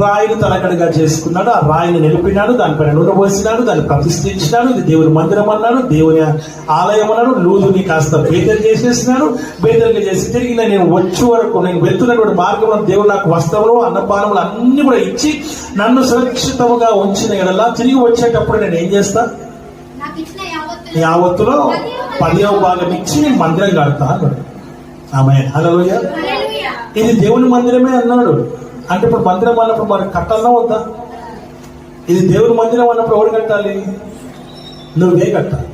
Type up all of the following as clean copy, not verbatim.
రాయిని తలకడగా చేసుకున్నాడు. ఆ రాయిని నిలిపినాడు, దానిపైన నూనె పోసినాడు, దాన్ని ప్రతిష్ఠించినాడు. ఇది దేవుని మందిరం అన్నాడు, దేవుని ఆలయం అన్నాడు. లూదుని కాస్త బేతలు చేసేసినాడు. బేతలుగా చేసి తిరిగి నేను వచ్చే వరకు, నేను వెళ్తున్నటువంటి మార్గంలో దేవుడు నాకు వస్త్రములు, అన్నపానములు అన్ని కూడా ఇచ్చి నన్ను సురక్షితముగా ఉంచిన ఎడలా తిరిగి వచ్చేటప్పుడు నేను ఏం చేస్తా, యావత్తులో 10వ భాగం ఇచ్చి మందిరం కడతా అన్నాడు. ఆమేన్, హల్లెలూయా. ఇది దేవుని మందిరమే అన్నాడు. అంటే ఇప్పుడు మందిరం అన్నప్పుడు మరి కట్టాలన్నా వద్దా? ఇది దేవుని మందిరం అన్నప్పుడు ఎవరు కట్టాలి? నువ్వే కట్టాలి.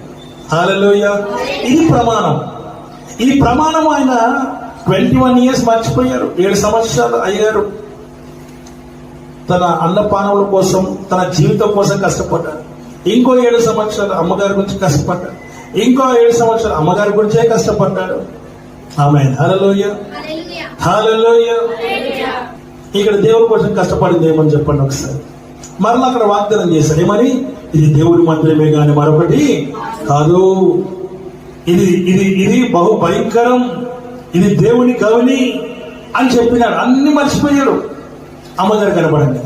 హల్లెలూయా. ఇది ప్రమాణం. ఈ ప్రమాణం ఆయన 21 years మర్చిపోయారు. 7 సంవత్సరాలు అయ్యారు. తన అన్నపానముల కోసం, తన జీవితం కోసం కష్టపడ్డాడు. ఇంకో 7 సంవత్సరాలు అమ్మగారి గురించి కష్టపడ్డాడు. ఇంకో 7 సంవత్సరాలు అమ్మగారి గురించే కష్టపడ్డాడు. ఆమేన్, హల్లెలూయా, హల్లెలూయా. ఇక్కడ దేవుడి కోసం కష్టపడింది ఏమని చెప్పండి ఒకసారి. మరలా అక్కడ వాగ్దానం చేశాడు ఏమని? ఇది దేవుడి మందిరమే గాని మరొకటి కాదు. ఇది ఇది ఇది బహు భయంకరం, ఇది దేవుని గవిని అని చెప్పినాడు. అన్ని మర్చిపోయాడు. అమ్మగారు కనపడండి.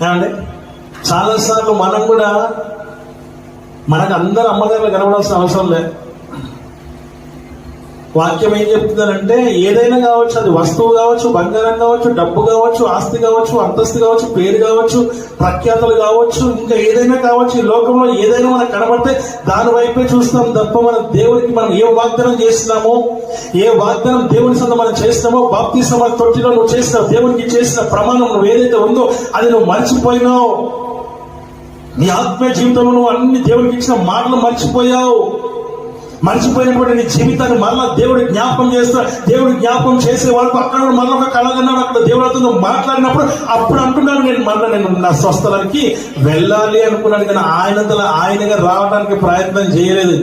ఏమంటే చాలాసార్లు మనం కూడా, మనకు అందరూ అమ్మగారులు కనబడాల్సిన అవసరం లేదు. వాక్యం ఏం చెప్తుందంటే ఏదైనా కావచ్చు, అది వస్తువు కావచ్చు, బంగారం కావచ్చు, డబ్బు కావచ్చు, ఆస్తి కావచ్చు, అంతస్తు కావచ్చు, పేరు కావచ్చు, ప్రఖ్యాతలు కావచ్చు, ఇంకా ఏదైనా కావచ్చు. ఈ లోకంలో ఏదైనా మనకు కనబడితే దాని వైపే చూస్తాం తప్ప మన దేవుడికి మనం ఏ వాగ్దానం చేస్తున్నామో, ఏ వాగ్దానం దేవుని సొంత మనం చేస్తున్నామో, బాప్తిస్మ తొట్టిలో నువ్వు చేసిన దేవునికి చేసిన ప్రమాణం నువ్వు ఏదైతే ఉందో అది నువ్వు మర్చిపోయినావు. నీ ఆత్మీయ జీవితంలో నువ్వు అన్ని దేవుడికి ఇచ్చిన మాటలు మర్చిపోయావు. మర్చిపోయినటువంటి నీ జీవితాన్ని మళ్ళా దేవుడి జ్ఞాపకం చేస్తా. దేవుడి జ్ఞాపకం చేసే వరకు అక్కడ మళ్ళీ ఒక కళగన్నాడు. అక్కడ దేవుడితో నువ్వు మాట్లాడినప్పుడు అప్పుడు అంటున్నాను నేను నా స్వస్థలానికి వెళ్ళాలి అనుకున్నాను, కానీ ఆయనగా రావడానికి ప్రయత్నం చేయలేదు.